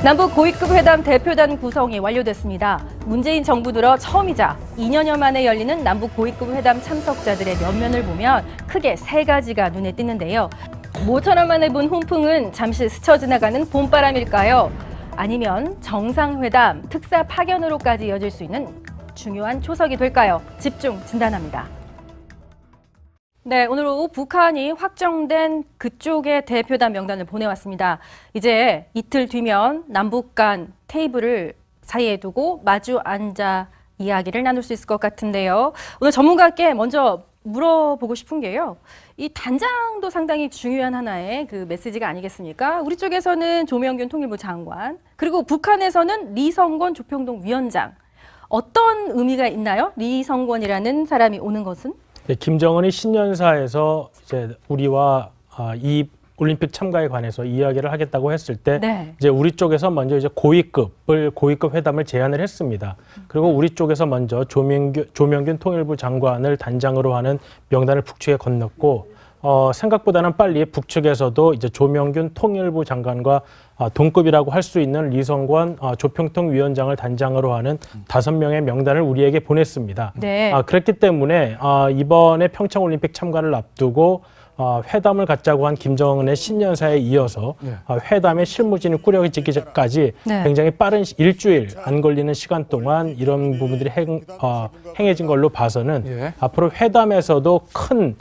남북 고위급 회담 대표단 구성이 완료됐습니다. 문재인 정부 들어 처음이자 2년여 만에 열리는 남북 고위급 회담 참석자들의 면면을 보면 크게 세 가지가 눈에 띄는데요. 모처럼 만에 분 훈풍은 잠시 스쳐 지나가는 봄바람일까요? 아니면 정상회담, 특사 파견으로까지 이어질 수 있는 중요한 초석이 될까요? 집중 진단합니다. 네, 오늘 오후 북한이 확정된 그쪽의 대표단 명단을 보내왔습니다. 이제 이틀 뒤면 남북 간 테이블을 사이에 두고 마주 앉아 이야기를 나눌 수 있을 것 같은데요. 오늘 전문가께 먼저 물어보고 싶은 게요. 이 단장도 상당히 중요한 하나의 그 메시지가 아니겠습니까? 우리 쪽에서는 조명균 통일부 장관, 그리고 북한에서는 리성권 조평동 위원장. 어떤 의미가 있나요? 리성권이라는 사람이 오는 것은? 네, 김정은이 신년사에서 이제 우리와 이 올림픽 참가에 관해서 이야기를 하겠다고 했을 때 네. 이제 우리 쪽에서 먼저 이제 고위급 회담을 제안을 했습니다. 그리고 우리 쪽에서 먼저 조명균 통일부 장관을 단장으로 하는 명단을 북측에 건넜고 생각보다는 빨리 북측에서도 이제 조명균 통일부 장관과 동급이라고 할 수 있는 리성권 조평통 위원장을 단장으로 하는 5명의 명단을 우리에게 보냈습니다. 네. 그랬기 때문에 이번에 평창올림픽 참가를 앞두고 회담을 갖자고 한 김정은의 신년사에 이어서 회담의 실무진을 꾸려지기까지 네. 굉장히 빠른 일주일 안 걸리는 시간 동안 이런 부분들이 행해진 걸로 봐서는 앞으로 회담에서도 큰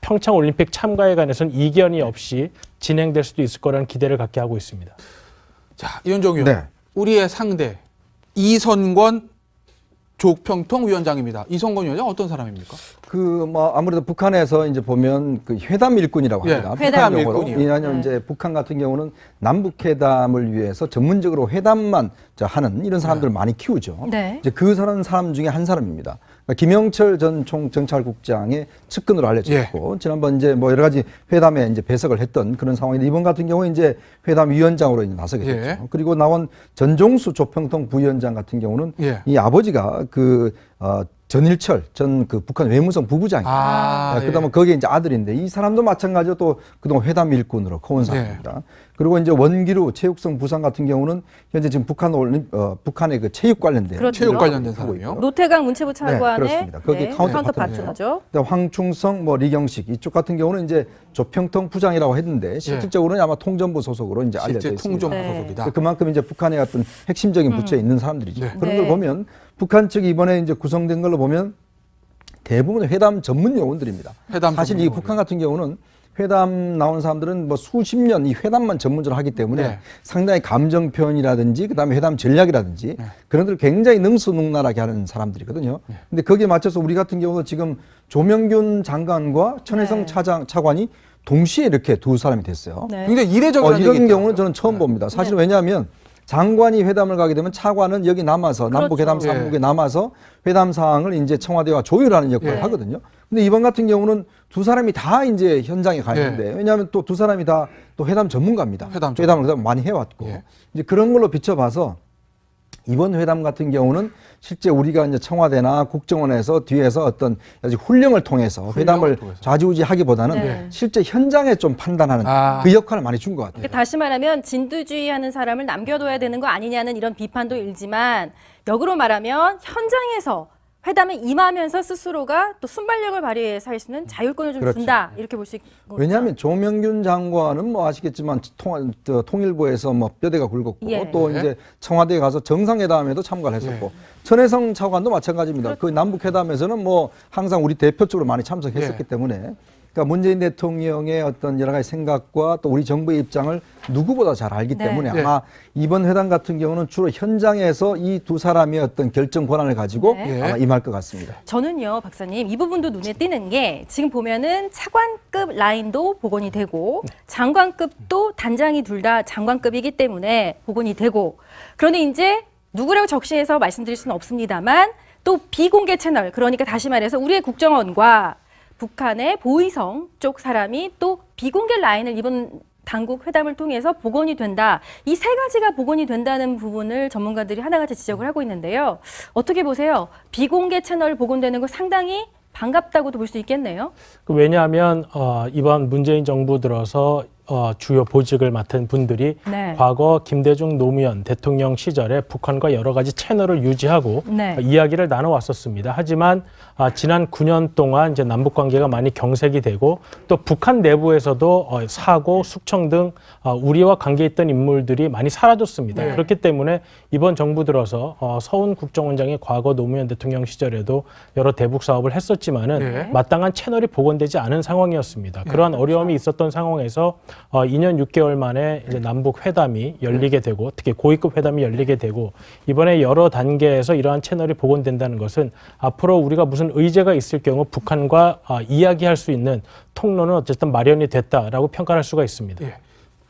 평창올림픽 참가에 관해서는 이견이 없이 진행될 수도 있을 거라는 기대를 갖게 하고 있습니다. 자, 이현정 의원, 우리의 상대 이선권 조평통 위원장입니다. 이선권 위원장 어떤 사람입니까? 아무래도 북한에서 이제 보면 그 회담 일꾼이라고 합니다. 회담 일꾼이요. 왜냐하면 이제 북한 같은 경우는 남북 회담을 위해서 전문적으로 회담만 하는 이런 사람들을 많이 키우죠. 네. 이제 그 사람 중에 한 사람입니다. 그러니까 김영철 전 정찰국장의 측근으로 알려졌고 지난번 이제 여러 가지 회담에 이제 배석을 했던 그런 상황인데 이번 같은 경우에 이제 회담 위원장으로 이제 나서게 됐죠. 그리고 나온 전종수 조평통 부위원장 같은 경우는 이 아버지가 전일철 전 북한 외무성 부부장입니다. 그다음에 거기에 이제 아들인데 이 사람도 마찬가지로 또 그동안 회담 일꾼으로 커온 사람입니다. 그리고 이제 원기루 체육성 부상 같은 경우는 현재 지금 북한의 그 체육 관련된 그렇죠. 체육 관련된 사람이요. 노태강 문체부 차관의 그렇습니다. 거기 카운터 파트너죠. 황충성, 리경식 이쪽 같은 경우는 이제 조평통 부장이라고 했는데 실질적으로는 아마 통전부 소속으로 이제 알려져 있습니다. 통전부 소속이다. 그만큼 이제 북한의 어떤 핵심적인 부처에 있는 사람들이죠. 그런 걸 보면 북한 측이 이번에 이제 구성된 걸로 보면 대부분 회담 전문 요원들입니다. 사실 이 북한 같은 경우는 회담 나온 사람들은 수십 년 이 회담만 전문적으로 하기 때문에 상당히 감정 표현이라든지 그다음에 회담 전략이라든지 그런 것들을 굉장히 능수능란하게 하는 사람들이거든요. 근데 거기에 맞춰서 우리 같은 경우도 지금 조명균 장관과 천혜성 차관이 동시에 이렇게 두 사람이 됐어요. 굉장히 이례적인 이런 경우는 저는 처음 봅니다. 사실 왜냐하면 장관이 회담을 가게 되면 차관은 여기 남아서 남북 회담 사무국에 남아서 회담 사항을 이제 청와대와 조율하는 역할을 하거든요. 근데 이번 같은 경우는 두 사람이 다 이제 현장에 가 있는데 왜냐하면 또 두 사람이 다 또 회담 전문가입니다. 회담을 많이 해왔고 이제 그런 걸로 비춰봐서 이번 회담 같은 경우는 실제 우리가 이제 청와대나 국정원에서 뒤에서 어떤 훈령을 통해서 회담을 좌지우지하기보다는 실제 현장에 좀 판단하는 그 역할을 많이 준 것 같아요. 다시 말하면 진두지휘하는 사람을 남겨둬야 되는 거 아니냐는 이런 비판도 일지만 역으로 말하면 현장에서 회담에 임하면서 스스로가 또 순발력을 발휘해서 할 수 있는 자율권을 좀 준다 이렇게 볼 수 있는 거죠. 왜냐하면 조명균 장관은 아시겠지만 통일부에서 뼈대가 굵었고 또 이제 청와대에 가서 정상회담에도 참가를 했었고 천혜성 차관도 마찬가지입니다. 그 남북 회담에서는 항상 우리 대표적으로 많이 참석했었기 때문에. 그러니까 문재인 대통령의 어떤 여러 가지 생각과 또 우리 정부의 입장을 누구보다 잘 알기 때문에 아마 이번 회담 같은 경우는 주로 현장에서 이 두 사람의 어떤 결정 권한을 가지고 아마 임할 것 같습니다. 저는요, 박사님, 이 부분도 눈에 띄는 게 지금 보면은 차관급 라인도 복원이 되고 장관급도 단장이 둘 다 장관급이기 때문에 복원이 되고 그런데 이제 누구라고 적시해서 말씀드릴 수는 없습니다만 또 비공개 채널, 그러니까 다시 말해서 우리의 국정원과 북한의 보위성 쪽 사람이 또 비공개 라인을 이번 당국 회담을 통해서 복원이 된다. 이 세 가지가 복원이 된다는 부분을 전문가들이 하나같이 지적을 하고 있는데요. 어떻게 보세요? 비공개 채널 복원되는 거 상당히 반갑다고도 볼 수 있겠네요. 왜냐하면 이번 문재인 정부 들어서 주요 보직을 맡은 분들이 네. 과거 김대중 노무현 대통령 시절에 북한과 여러 가지 채널을 유지하고 네. 이야기를 나눠왔었습니다. 하지만 지난 9년 동안 이제 남북 관계가 많이 경색이 되고 또 북한 내부에서도 사고, 숙청 등 우리와 관계 있던 인물들이 많이 사라졌습니다. 네. 그렇기 때문에 이번 정부 들어서 서훈 국정원장이 과거 노무현 대통령 시절에도 여러 대북 사업을 했었지만은 네. 마땅한 채널이 복원되지 않은 상황이었습니다. 그러한 어려움이 있었던 상황에서 2년 6개월 만에 이제 남북 회담이 열리게 되고 특히 고위급 회담이 열리게 되고 이번에 여러 단계에서 이러한 채널이 복원된다는 것은 앞으로 우리가 무슨 의제가 있을 경우 북한과 이야기할 수 있는 통로는 어쨌든 마련이 됐다라고 평가할 수가 있습니다. 예.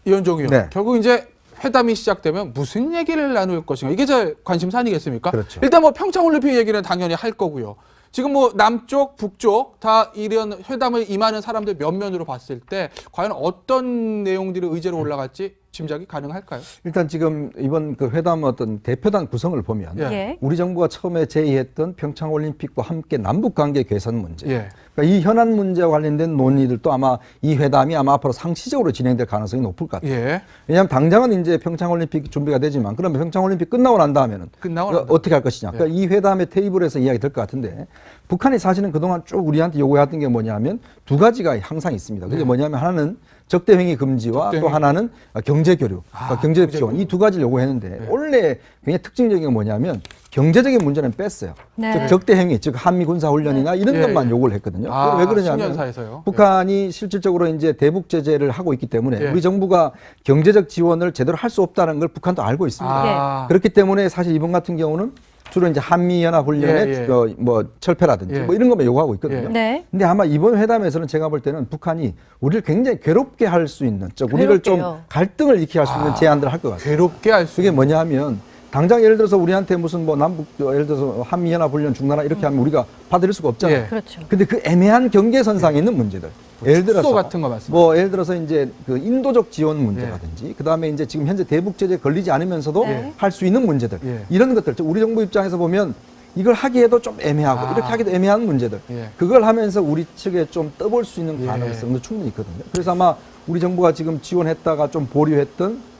이현종 의원. 네. 결국 이제 회담이 시작되면 무슨 얘기를 나눌 것인가. 이게 제 관심사 아니겠습니까? 그렇죠. 일단 뭐 평창올림픽 얘기는 당연히 할 거고요. 지금 뭐 남쪽, 북쪽 다 이런 회담을 임하는 사람들 면면으로 봤을 때 과연 어떤 내용들이 의제로 올라갈지 짐작이 가능할까요? 일단 지금 이번 그 회담 어떤 대표단 구성을 보면 예. 예. 우리 정부가 처음에 제의했던 평창올림픽과 함께 남북관계 개선 문제, 예. 그러니까 이 현안 문제와 관련된 논의들도 아마 이 회담이 아마 앞으로 상시적으로 진행될 가능성이 높을 것 같아요. 예. 왜냐하면 당장은 이제 평창올림픽 준비가 되지만 그러면 평창올림픽 끝나고 난 다음에는 끝나고 난 어떻게 할 것이냐. 그러니까 이 회담의 테이블에서 이야기 될 것 같은데 북한이 사실은 그동안 쭉 우리한테 요구했던 게 뭐냐면 두 가지가 항상 있습니다. 그게 뭐냐면 하나는 적대행위 금지와 적대행위. 또 하나는 경제교류, 그러니까 경제적 지원 이 두 가지를 요구했는데 원래 굉장히 특징적인 게 뭐냐면 경제적인 문제는 뺐어요. 네. 즉 적대행위, 즉 한미 군사훈련이나 이런 예, 것만 예. 요구를 했거든요. 아, 왜 그러냐면 신년사에서요. 북한이 실질적으로 이제 대북 제재를 하고 있기 때문에 예. 우리 정부가 경제적 지원을 제대로 할 수 없다는 걸 북한도 알고 있습니다. 아. 그렇기 때문에 사실 이번 같은 경우는 주로 이제 한미연합훈련의 예, 예. 뭐 철폐라든지 예. 뭐 이런 것만 요구하고 있거든요. 예. 네. 근데 아마 이번 회담에서는 제가 볼 때는 북한이 우리를 굉장히 괴롭게 할 수 있는, 즉 우리를 좀 괴롭게요. 갈등을 일으키게 할 수 있는 제안들을 할 것 같아요. 괴롭게 할 수 그게 뭐냐 하면 당장 예를 들어서 우리한테 무슨 뭐 남북 예를 들어서 한미연합훈련 중단하 이렇게 하면 우리가 받아들일 수가 없잖아요. 예. 그렇죠. 근데 그 애매한 경계선상에 있는 문제들. 예를 들어서 같은 거 말씀. 뭐 예를 들어서 이제 그 인도적 지원 문제라든지 그다음에 이제 지금 현재 대북 제재 걸리지 않으면서도 네. 할 수 있는 문제들. 예. 이런 것들 우리 정부 입장에서 보면 이걸 하기에도 좀 애매하고 아. 이렇게 하기도 애매한 문제들. 예. 그걸 하면서 우리 측에 좀 떠볼 수 있는 예. 가능성도 충분히 있거든요. 그래서 아마 우리 정부가 지금 지원했다가 좀 보류했던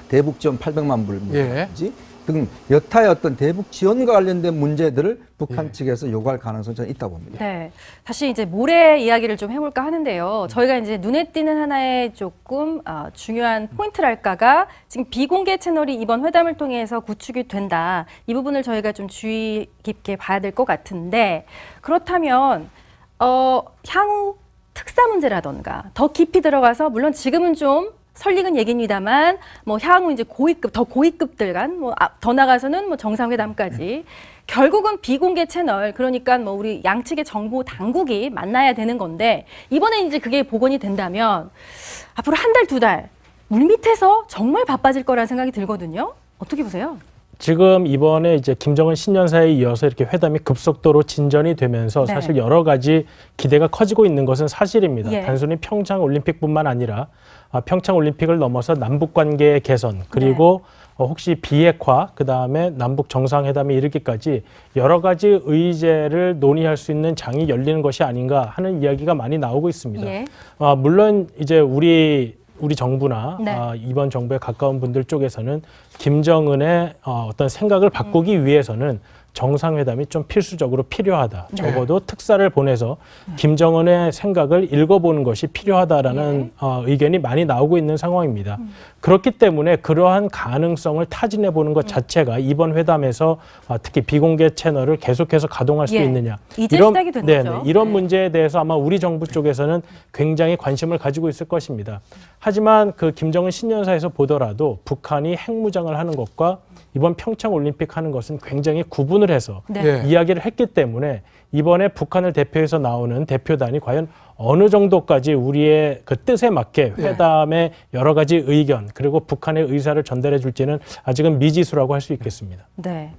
대북 지원 800만 불 문제라든지 등 여타의 어떤 대북 지원과 관련된 문제들을 북한 예. 측에서 요구할 가능성이 저는 있다고 봅니다. 네. 다시 이제 모래 이야기를 좀 해볼까 하는데요. 저희가 이제 눈에 띄는 하나의 조금 중요한 포인트랄까가 지금 비공개 채널이 이번 회담을 통해서 구축이 된다. 이 부분을 저희가 좀 주의 깊게 봐야 될 것 같은데 그렇다면 향후 특사 문제라던가 더 깊이 들어가서 물론 지금은 좀 설익은 얘기입니다만 뭐 향후 이제 고위급 더 고위급들 간 뭐 더 나가서는 뭐 정상회담까지 결국은 비공개 채널 그러니까 뭐 우리 양측의 정보 당국이 만나야 되는 건데 이번에 이제 그게 복원이 된다면 앞으로 한 달, 두 달 물밑에서 정말 바빠질 거라는 생각이 들거든요. 어떻게 보세요? 지금 이번에 이제 김정은 신년사에 이어서 이렇게 회담이 급속도로 진전이 되면서 네. 사실 여러 가지 기대가 커지고 있는 것은 사실입니다. 예. 단순히 평창 올림픽뿐만 아니라 평창 올림픽을 넘어서 남북 관계의 개선 그리고 혹시 비핵화 그다음에 남북 정상회담에 이르기까지 여러 가지 의제를 논의할 수 있는 장이 열리는 것이 아닌가 하는 이야기가 많이 나오고 있습니다. 예. 물론 이제 우리 정부나 네. 이번 정부에 가까운 분들 쪽에서는 김정은의 어떤 생각을 바꾸기 위해서는 정상회담이 좀 필수적으로 필요하다. 네. 적어도 특사를 보내서 김정은의 생각을 읽어보는 것이 필요하다라는 의견이 많이 나오고 있는 상황입니다. 그렇기 때문에 그러한 가능성을 타진해보는 것 자체가 이번 회담에서 특히 비공개 채널을 계속해서 가동할 수 예. 있느냐. 이제 시작이 된 네네, 거죠. 이런 네. 문제에 대해서 아마 우리 정부 쪽에서는 굉장히 관심을 가지고 있을 것입니다. 하지만 그 김정은 신년사에서 보더라도 북한이 핵무장을 하는 것과 이번 평창 올림픽 하는 것은 굉장히 구분을 해서 네. 예. 이야기를 했기 때문에 이번에 북한을 대표해서 나오는 대표단이 과연 어느 정도까지 우리의 그 뜻에 맞게 회담의 여러 가지 의견 그리고 북한의 의사를 전달해 줄지는 아직은 미지수라고 할 수 있겠습니다. 네.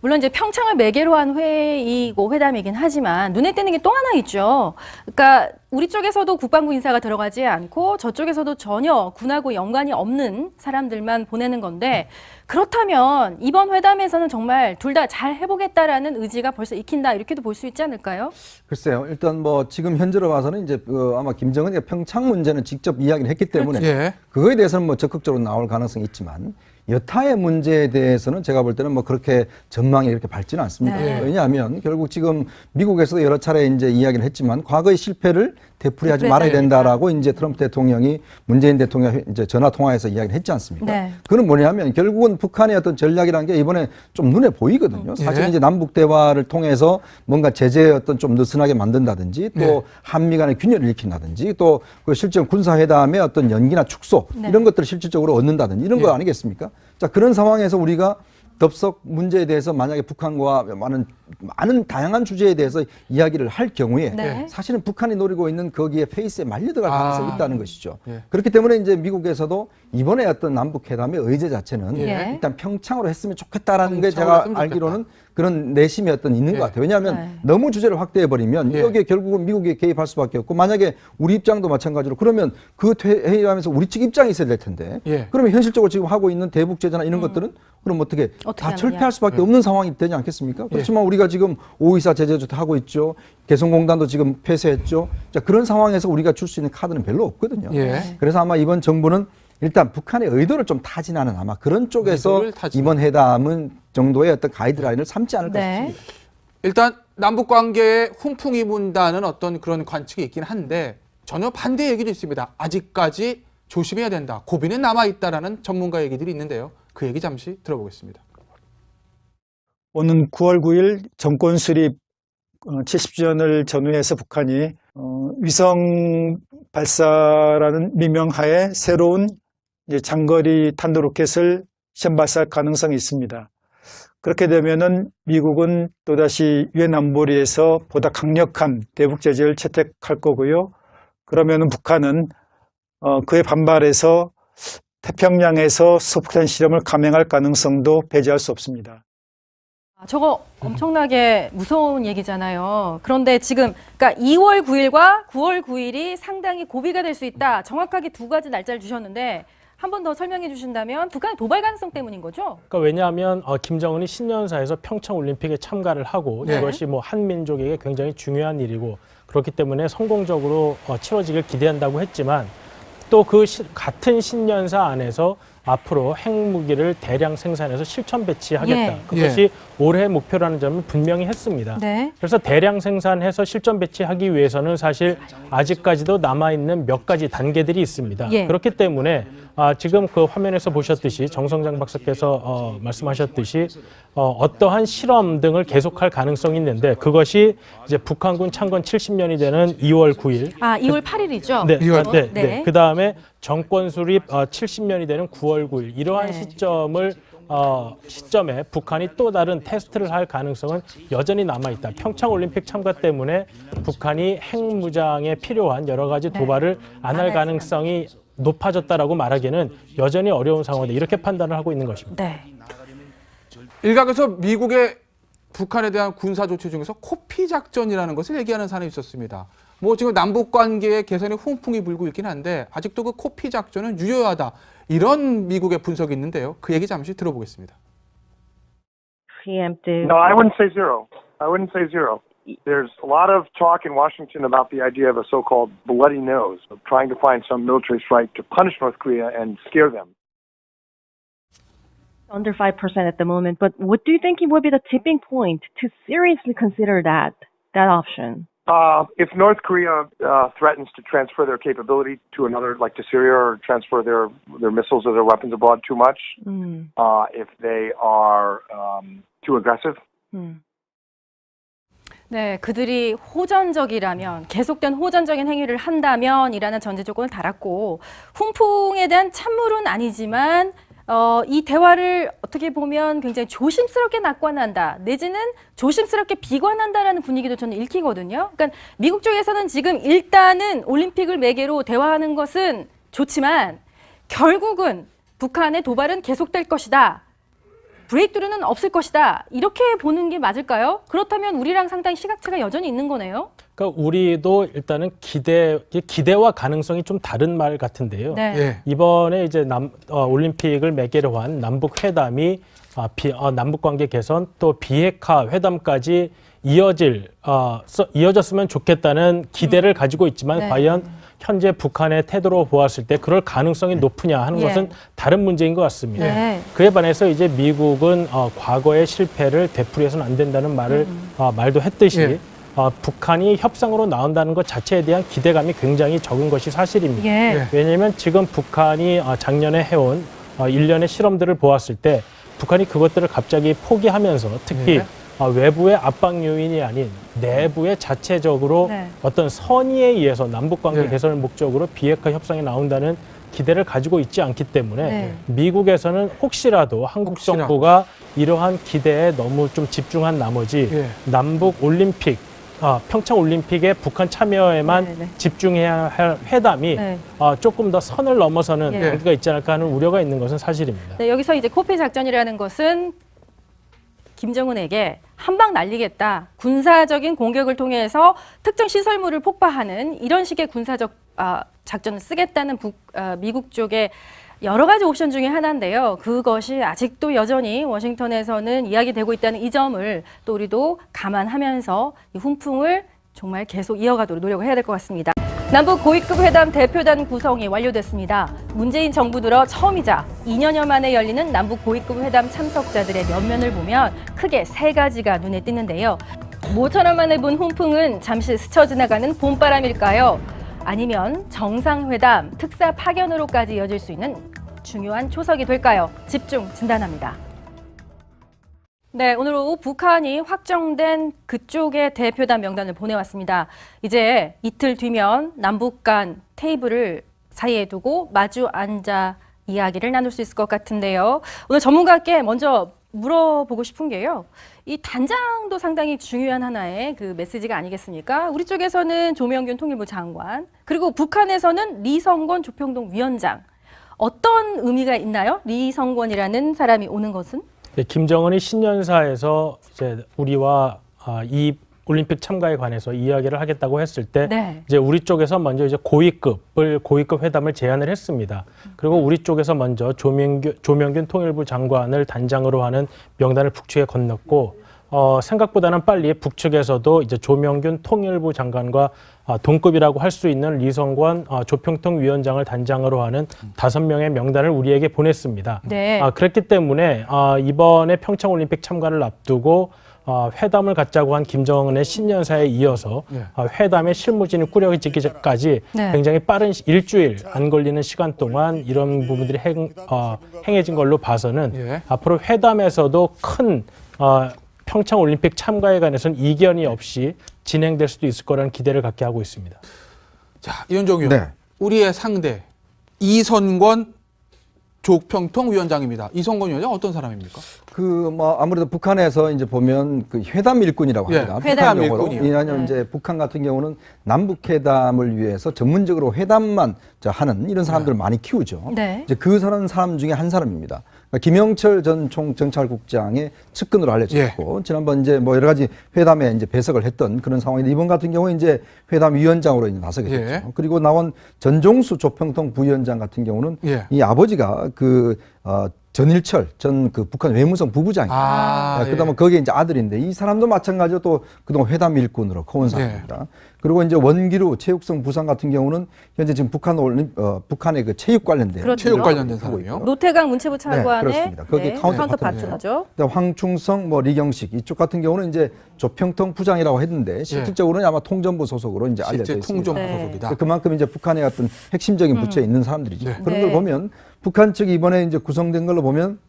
물론 이제 평창을 매개로 한 회의고 회담이긴 하지만 눈에 띄는 게 또 하나 있죠. 그러니까 우리 쪽에서도 국방부 인사가 들어가지 않고 저쪽에서도 전혀 군하고 연관이 없는 사람들만 보내는 건데 그렇다면 이번 회담에서는 정말 둘 다 잘 해보겠다라는 의지가 벌써 익힌다 이렇게도 볼 수 있지 않을까요? 글쎄요. 일단 뭐 지금 현재로 봐서는 이제 아마 김정은이 평창 문제는 직접 이야기를 했기 때문에 예. 그거에 대해서는 뭐 적극적으로 나올 가능성이 있지만 여타의 문제에 대해서는 제가 볼 때는 뭐 그렇게 전망이 이렇게 밝지는 않습니다. 네. 왜냐하면 결국 지금 미국에서도 여러 차례 이제 이야기를 했지만 과거의 실패를 되풀이하지 되풀이하지 말아야 된다라고 이제 트럼프 대통령이 문재인 대통령 이제 전화 통화에서 이야기를 했지 않습니까? 네. 그건 뭐냐면 결국은 북한의 어떤 전략이라는 게 이번에 좀 눈에 보이거든요. 사실 예. 이제 남북 대화를 통해서 뭔가 제재의 어떤 좀 느슨하게 만든다든지 또 네. 한미 간의 균열을 일으킨다든지 또 그 실제 군사회담의 어떤 연기나 축소 네. 이런 것들을 실질적으로 얻는다든지 이런 거 예. 아니겠습니까? 자, 그런 상황에서 우리가 덥석 문제에 대해서 만약에 북한과 많은 다양한 주제에 대해서 이야기를 할 경우에 네. 사실은 북한이 노리고 있는 거기에 페이스에 말려들어갈 가능성이 있다는 것이죠. 예. 그렇기 때문에 이제 미국에서도 이번에 어떤 남북 회담의 의제 자체는 예. 일단 평창으로 했으면 좋겠다라는 게 평창으로 제가 했으면 알기로는 그런 내심이 어떤 있는 예. 것 같아요. 왜냐하면 네. 너무 주제를 확대해 버리면 예. 여기에 결국은 미국이 개입할 수밖에 없고 만약에 우리 입장도 마찬가지로 그러면 그 회의하면서 우리 측 입장이 있어야 될 텐데 예. 그러면 현실적으로 지금 하고 있는 대북 제재나 이런 것들은 그럼 어떻게 어떻게 다 하느냐. 철폐할 수밖에 없는 상황이 되지 않겠습니까? 그렇지만 우리가 지금 524 제재도 하고 있죠. 개성공단도 지금 폐쇄했죠. 자, 그런 상황에서 우리가 줄 수 있는 카드는 별로 없거든요. 예. 그래서 아마 이번 정부는 일단 북한의 의도를 좀 타진하는 아마 그런 쪽에서 의도를 타진하는. 이번 회담은 정도의 어떤 가이드라인을 삼지 않을까 네. 싶습니다. 일단 남북 관계에 훈풍이 분다는 어떤 그런 관측이 있긴 한데 전혀 반대 얘기도 있습니다. 아직까지 조심해야 된다. 고비는 남아 있다라는 전문가 얘기들이 있는데요. 그 얘기 잠시 들어보겠습니다. 오는 9월 9일 정권 수립 70주년을 전후해서 북한이 위성 발사라는 미명하에 새로운 이제 장거리 탄도로켓을 시험 발사할 가능성이 있습니다. 그렇게 되면은 미국은 또다시 유엔 안보리에서 보다 강력한 대북 제재를 채택할 거고요. 그러면은 북한은 그에 반발해서 태평양에서 소폭탄 실험을 감행할 가능성도 배제할 수 없습니다. 저거 엄청나게 무서운 얘기잖아요. 그런데 지금 그러니까 2월 9일과 9월 9일이 상당히 고비가 될 수 있다. 정확하게 두 가지 날짜를 주셨는데 한 번 더 설명해 주신다면 북한의 도발 가능성 때문인 거죠? 그러니까 왜냐하면 김정은이 신년사에서 평창 올림픽에 참가를 하고 네. 이것이 뭐 한민족에게 굉장히 중요한 일이고 그렇기 때문에 성공적으로 치러지길 기대한다고 했지만 또 그 같은 신년사 안에서 앞으로 핵무기를 대량 생산해서 실전 배치하겠다. 예. 그것이 올해 목표라는 점을 분명히 했습니다. 네. 그래서 대량 생산해서 실전 배치하기 위해서는 사실 아직까지도 남아있는 몇 가지 단계들이 있습니다. 예. 그렇기 때문에 지금 그 화면에서 보셨듯이 정성장 박사께서 말씀하셨듯이 어떠한 실험 등을 계속할 가능성이 있는데 그것이 이제 북한군 창건 70년이 되는 2월 9일 2월 8일이죠? 네, 2월. 네. 그 다음에 정권 수립 70년이 되는 9월 9일 이러한 네. 시점에 북한이 또 다른 테스트를 할 가능성은 여전히 남아 있다. 평창 올림픽 참가 때문에 북한이 핵무장에 필요한 여러 가지 도발을 안 할 가능성이 높아졌다라고 말하기는 여전히 어려운 상황인데 이렇게 판단을 하고 있는 것입니다. 네. 일각에서 미국의 북한에 대한 군사 조치 중에서 코피 작전이라는 것을 얘기하는 사람이 있었습니다. 뭐 지금 남북 관계의 개선에 훈풍이 불고 있긴 한데 아직도 그 코피 작전은 유효하다. 이런 미국의 분석이 있는데요. 그 얘기 잠시 들어보겠습니다. Preemptive. No, I wouldn't say zero. I wouldn't say zero. There's a lot of talk in Washington about the idea of a so-called bloody nose, of trying to find some military strike to punish North Korea and scare them. Under 5% at the moment, but what do you think would be the tipping point to seriously consider that option? If North Korea threatens to transfer their capability to another, like to Syria, or transfer their missiles or their weapons abroad too much, if they are too aggressive. 네, 그들이 호전적이라면 계속된 호전적인 행위를 한다면이라는 전제 조건을 달았고 훈풍에 대한 찬물은 아니지만 이 대화를 어떻게 보면 굉장히 조심스럽게 낙관한다 내지는 조심스럽게 비관한다라는 분위기도 저는 읽히거든요. 그러니까 미국 쪽에서는 지금 일단은 올림픽을 매개로 대화하는 것은 좋지만 결국은 북한의 도발은 계속될 것이다. 브레이크드루는 없을 것이다. 이렇게 보는 게 맞을까요? 그렇다면 우리랑 상당히 시각차가 여전히 있는 거네요. 그러니까 우리도 일단은 기대와 가능성이 좀 다른 말 같은데요. 네. 예. 이번에 이제 올림픽을 매개로 한 남북 회담이 남북 관계 개선 또 비핵화 회담까지 이어졌으면 좋겠다는 기대를 가지고 있지만 네. 과연 현재 북한의 태도로 보았을 때 그럴 가능성이 높으냐 하는 예. 것은 다른 문제인 것 같습니다. 네. 그에 반해서 이제 미국은 과거의 실패를 되풀이해서는 안 된다는 말도 했듯이 예. 북한이 협상으로 나온다는 것 자체에 대한 기대감이 굉장히 적은 것이 사실입니다. 예. 왜냐하면 지금 북한이 작년에 해온 일련의 실험들을 보았을 때 북한이 그것들을 갑자기 포기하면서 특히 네. 외부의 압박 요인이 아닌 내부의 자체적으로 네. 어떤 선의에 의해서 남북관계 네. 개선을 목적으로 비핵화 협상에 나온다는 기대를 가지고 있지 않기 때문에 네. 미국에서는 혹시라도 한국 정부가 이러한 기대에 너무 좀 집중한 나머지 예. 남북 올림픽 평창 올림픽에 북한 참여에만 네, 네. 집중해야 할 회담이 네. 조금 더 선을 넘어서는 예. 관계가 있지 않을까 하는 우려가 있는 것은 사실입니다. 네, 여기서 이제 코페 작전이라는 것은 김정은에게 한 방 날리겠다. 군사적인 공격을 통해서 특정 시설물을 폭파하는 이런 식의 군사적 작전을 쓰겠다는 미국 쪽의 여러 가지 옵션 중에 하나인데요. 그것이 아직도 여전히 워싱턴에서는 이야기되고 있다는 이 점을 또 우리도 감안하면서 이 훈풍을 정말 계속 이어가도록 노력을 해야 될 것 같습니다. 남북 고위급 회담 대표단 구성이 완료됐습니다. 문재인 정부 들어 처음이자 2년여 만에 열리는 남북 고위급 회담 참석자들의 면면을 보면 크게 세 가지가 눈에 띄는데요. 모처럼 만에 본 훈풍은 잠시 스쳐 지나가는 봄바람일까요? 아니면 정상회담, 특사 파견으로까지 이어질 수 있는 중요한 초석이 될까요? 집중 진단합니다. 네, 오늘 오후 북한이 확정된 그쪽의 대표단 명단을 보내왔습니다. 이제 이틀 뒤면 남북 간 테이블을 사이에 두고 마주 앉아 이야기를 나눌 수 있을 것 같은데요. 오늘 전문가께 먼저 물어보고 싶은 게요. 이 단장도 상당히 중요한 하나의 그 메시지가 아니겠습니까? 우리 쪽에서는 조명균 통일부 장관, 그리고 북한에서는 리성권 조평동 위원장. 어떤 의미가 있나요? 리성권이라는 사람이 오는 것은? 네, 김정은이 신년사에서 이제 우리와 이 올림픽 참가에 관해서 이야기를 하겠다고 했을 때 네. 이제 우리 쪽에서 먼저 이제 고위급 회담을 제안을 했습니다. 그리고 우리 쪽에서 먼저 조명균 통일부 장관을 단장으로 하는 명단을 북측에 건넜고 생각보다는 빨리 북측에서도 이제 조명균 통일부 장관과 동급이라고 할 수 있는 리성권 조평통 위원장을 단장으로 하는 5명의 명단을 우리에게 보냈습니다. 네. 그렇기 때문에 이번에 평창올림픽 참가를 앞두고 회담을 갖자고 한 김정은의 신년사에 이어서 회담의 실무진이 꾸려지기까지 네. 굉장히 빠른 일주일 안 걸리는 시간 동안 이런 부분들이 행해진 걸로 봐서는 예. 앞으로 회담에서도 큰 평창 올림픽 참가에 관해서는 이견이 없이 진행될 수도 있을 거라는 기대를 갖게 하고 있습니다. 자, 이현정 의원. 네. 우리의 상대 이선권 조평통 위원장입니다. 이선권 위원장 어떤 사람입니까? 아무래도 북한에서 이제 보면 그 회담 일꾼이라고 예, 합니다. 회담 북한 용어로. 일꾼이요. 왜냐하면 이제 북한 같은 경우는 남북 회담을 위해서 전문적으로 회담만 하는 이런 사람들을 많이 키우죠. 네. 이제 그 사람 중에 한 사람입니다. 그러니까 김영철 전 총정찰국장의 측근으로 알려져 있고 지난번 이제 여러 가지 회담에 이제 배석을 했던 그런 상황인데 이번 같은 경우에 이제 회담 위원장으로 이제 나서게 됐죠. 예. 그리고 나온 전종수 조평통 부위원장 같은 경우는 이 아버지가 전일철 전 그 북한 외무성 부부장입니다. 그다음에 거기에 이제 아들인데 이 사람도 마찬가지로 또 그동안 회담 일꾼으로 커온 사람입니다. 그리고 이제 원기루 체육성 부상 같은 경우는 현재 지금 북한의 그 체육 관련된 그렇죠. 체육 관련된 사람이요. 노태강 문체부 차관의 그렇습니다. 거기 카운터 파트너죠. 황충성, 리경식 이쪽 같은 경우는 이제 조평통 부장이라고 했는데 실질적으로는 아마 통전부 소속으로 이제 알려져 있습니다. 통전부 네. 소속이다. 그만큼 이제 북한의 어떤 핵심적인 부처에 있는 사람들이죠. 네. 그런 네. 걸 보면 북한 측이 이번에 이제 구성된 걸로 보면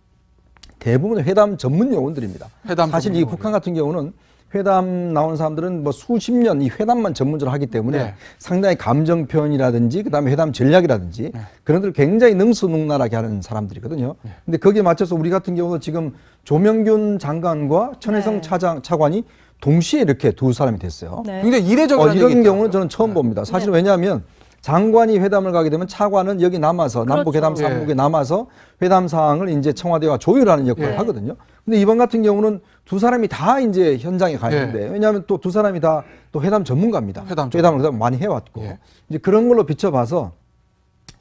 대부분 회담 전문 요원들입니다. 회담 사실 전문 이 북한 같은 경우는 회담 나온 사람들은 수십 년 이 회담만 전문적으로 하기 때문에 상당히 감정 표현이라든지 그다음에 회담 전략이라든지 그런 것들 굉장히 능수능란하게 하는 사람들이거든요. 근데 거기에 맞춰서 우리 같은 경우도 지금 조명균 장관과 천혜성 차관이 동시에 이렇게 두 사람이 됐어요. 네. 굉장히 이례적인 이런 경우는 저는 처음 봅니다. 사실 왜냐하면 장관이 회담을 가게 되면 차관은 여기 남아서 남북 회담 그렇죠. 사무국에 남아서 회담 사항을 이제 청와대와 조율하는 역할을 예. 하거든요. 근데 이번 같은 경우는 두 사람이 다 이제 현장에 가 있는데 왜냐하면 또 두 사람이 다 또 회담 전문가입니다. 회담을 그다음 많이 해왔고 예. 이제 그런 걸로 비춰봐서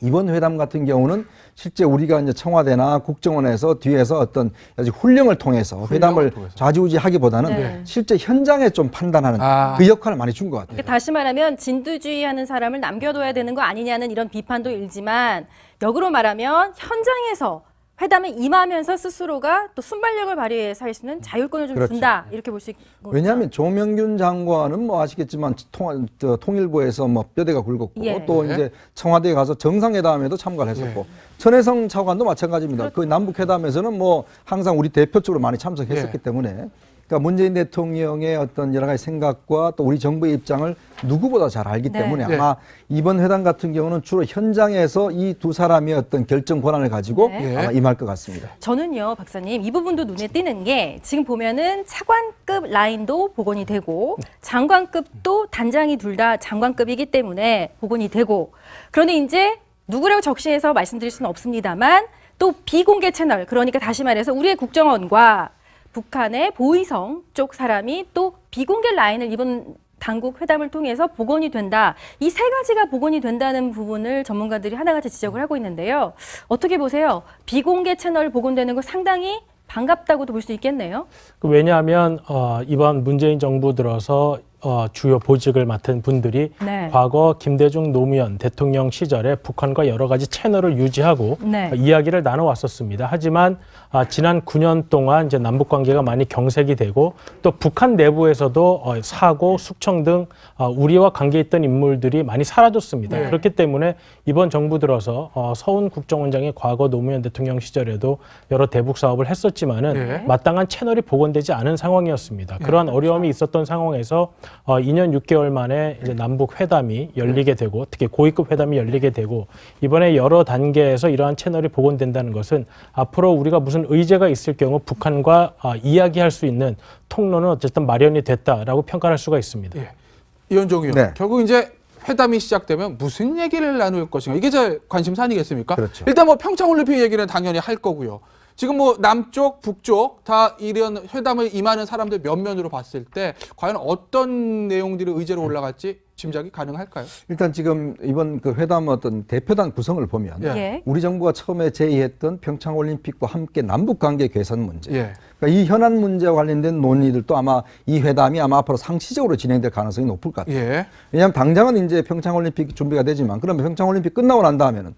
이번 회담 같은 경우는 실제 우리가 이제 청와대나 국정원에서 뒤에서 어떤 아주 훈령을 통해서 회담을 좌지우지하기보다는 네. 실제 현장에 좀 판단하는 그 역할을 많이 준 것 같아요. 그러니까 다시 말하면 진두지휘하는 사람을 남겨둬야 되는 거 아니냐는 이런 비판도 일지만 역으로 말하면 현장에서 회담에 임하면서 스스로가 또 순발력을 발휘해서 할 수 있는 자율권을 좀 그렇죠. 준다 이렇게 볼 수 있고 왜냐하면 조명균 장관은 뭐 아시겠지만 통일부에서 뭐 뼈대가 굵었고 예. 또 이제 청와대에 가서 정상회담에도 참가를 했었고 천혜성 차관도 마찬가지입니다. 그 남북회담에서는 뭐 항상 우리 대표적으로 많이 참석했었기 때문에 그러니까 문재인 대통령의 어떤 여러 가지 생각과 또 우리 정부의 입장을 누구보다 잘 알기 때문에 아마 이번 회담 같은 경우는 주로 현장에서 이 두 사람의 어떤 결정 권한을 가지고 아마 임할 것 같습니다. 저는요, 박사님, 이 부분도 눈에 띄는 게 지금 보면은 차관급 라인도 복원이 되고 장관급도 단장이 둘 다 장관급이기 때문에 복원이 되고 그런데 이제 누구라고 적시해서 말씀드릴 수는 없습니다만 또 비공개 채널 그러니까 다시 말해서 우리의 국정원과 북한의 보위성 쪽 사람이 또 비공개 라인을 이번 당국 회담을 통해서 복원이 된다. 이 세 가지가 복원이 된다는 부분을 전문가들이 하나같이 지적을 하고 있는데요. 어떻게 보세요? 비공개 채널 복원되는 거 상당히 반갑다고도 볼 수 있겠네요. 왜냐하면 이번 문재인 정부 들어서 주요 보직을 맡은 분들이 과거 김대중 노무현 대통령 시절에 북한과 여러 가지 채널을 유지하고 이야기를 나눠왔었습니다. 하지만 지난 9년 동안 이제 남북 관계가 많이 경색이 되고 또 북한 내부에서도 사고, 숙청 등 우리와 관계 있던 인물들이 많이 사라졌습니다. 그렇기 때문에 이번 정부 들어서 서훈 국정원장이 과거 노무현 대통령 시절에도 여러 대북 사업을 했었지만은 마땅한 채널이 복원되지 않은 상황이었습니다. 그러한 어려움이 있었던 상황에서 2년 6개월 만에 이제 남북 회담이 열리게 되고 특히 고위급 회담이 열리게 되고 이번에 여러 단계에서 이러한 채널이 복원된다는 것은 앞으로 우리가 무슨 의제가 있을 경우 북한과 이야기할 수 있는 통로는 어쨌든 마련이 됐다라고 평가할 수가 있습니다. 이현종 의원, 결국 이제 회담이 시작되면 무슨 얘기를 나눌 것인가 이게 제 관심사 아니겠습니까? 그렇죠. 일단 뭐 평창올림픽 얘기는 당연히 할 거고요. 지금 뭐 남쪽, 북쪽 다 이런 회담을 임하는 사람들 면면으로 봤을 때 과연 어떤 내용들이 의제로 올라갈지 짐작이 가능할까요? 일단 지금 이번 그 회담 어떤 대표단 구성을 보면 우리 정부가 처음에 제의했던 평창올림픽과 함께 남북관계 개선 문제 그러니까 이 현안 문제와 관련된 논의들도 아마 이 회담이 아마 앞으로 상시적으로 진행될 가능성이 높을 것 같아요. 왜냐하면 당장은 이제 평창올림픽 준비가 되지만 그러면 평창올림픽 끝나고 난 다음에는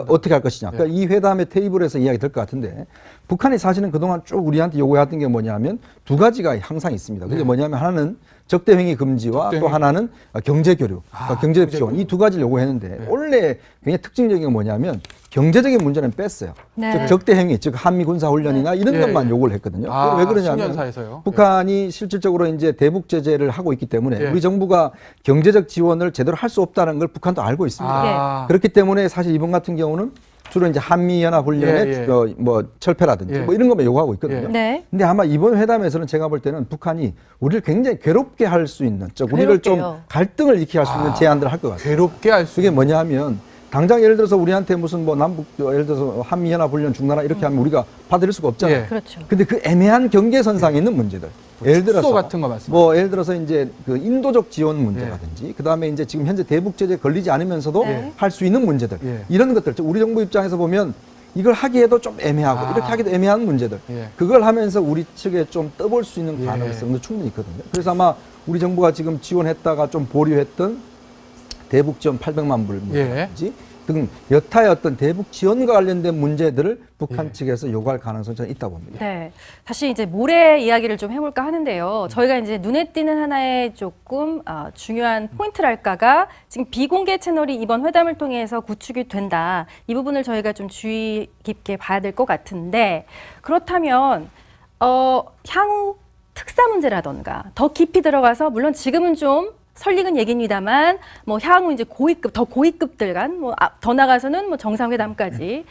어떻게 할 것이냐. 그러니까 이 회담의 테이블에서 이야기 될 것 같은데 북한이 사실은 그동안 쭉 우리한테 요구했던 게 뭐냐면 두 가지가 항상 있습니다. 그게 뭐냐면 하나는 적대행위 금지와 또 하나는 경제교류, 경제적 지원 이 두 가지를 요구했는데 원래 굉장히 특징적인 게 뭐냐면 경제적인 문제는 뺐어요. 즉 적대행위, 즉 한미 군사훈련이나 이런 것만 요구를 했거든요. 왜 그러냐면 북한이 실질적으로 이제 대북 제재를 하고 있기 때문에 우리 정부가 경제적 지원을 제대로 할 수 없다는 걸 북한도 알고 있습니다. 그렇기 때문에 사실 이번 같은 경우는 주로 이제 한미연합훈련의 뭐 철폐라든지 뭐 이런 것만 요구하고 있거든요. 근데 아마 이번 회담에서는 제가 볼 때는 북한이 우리를 굉장히 괴롭게 할 수 있는, 즉 우리를 좀 갈등을 일으키게 할 수 있는 제안들을 할 것 같아요. 괴롭게 할 수. 그게 뭐냐면 당장 예를 들어서 우리한테 무슨 뭐 남북 예를 들어서 한미연합훈련 중단하 이렇게 하면 우리가 받아들일 수가 없잖아요. 근데 그 애매한 경계선상에 있는 문제들. 예를 들어서 같은 거 말씀. 뭐 예를 들어서 이제 그 인도적 지원 문제라든지 그다음에 이제 지금 현재 대북 제재 걸리지 않으면서도 할 수 있는 문제들. 이런 것들. 즉 우리 정부 입장에서 보면 이걸 하기에도 좀 애매하고 이렇게 하기도 애매한 문제들. 그걸 하면서 우리 측에 좀 떠볼 수 있는 가능성도 충분히 있거든요. 그래서 아마 우리 정부가 지금 지원했다가 좀 보류했던 대북 지원 800만 불 문제라든지 등 여타의 어떤 대북 지원과 관련된 문제들을 북한 측에서 요구할 가능성이 저는 있다고 봅니다. 다시 이제 모레 이야기를 좀 해볼까 하는데요. 저희가 이제 눈에 띄는 하나의 조금 중요한 포인트랄까가 지금 비공개 채널이 이번 회담을 통해서 구축이 된다. 이 부분을 저희가 좀 주의 깊게 봐야 될 것 같은데 그렇다면 향후 특사 문제라던가 더 깊이 들어가서 물론 지금은 좀 설익은 얘기입니다만 뭐 향후 이제 고위급 더 고위급들 간 뭐 더 나가서는 뭐 정상회담까지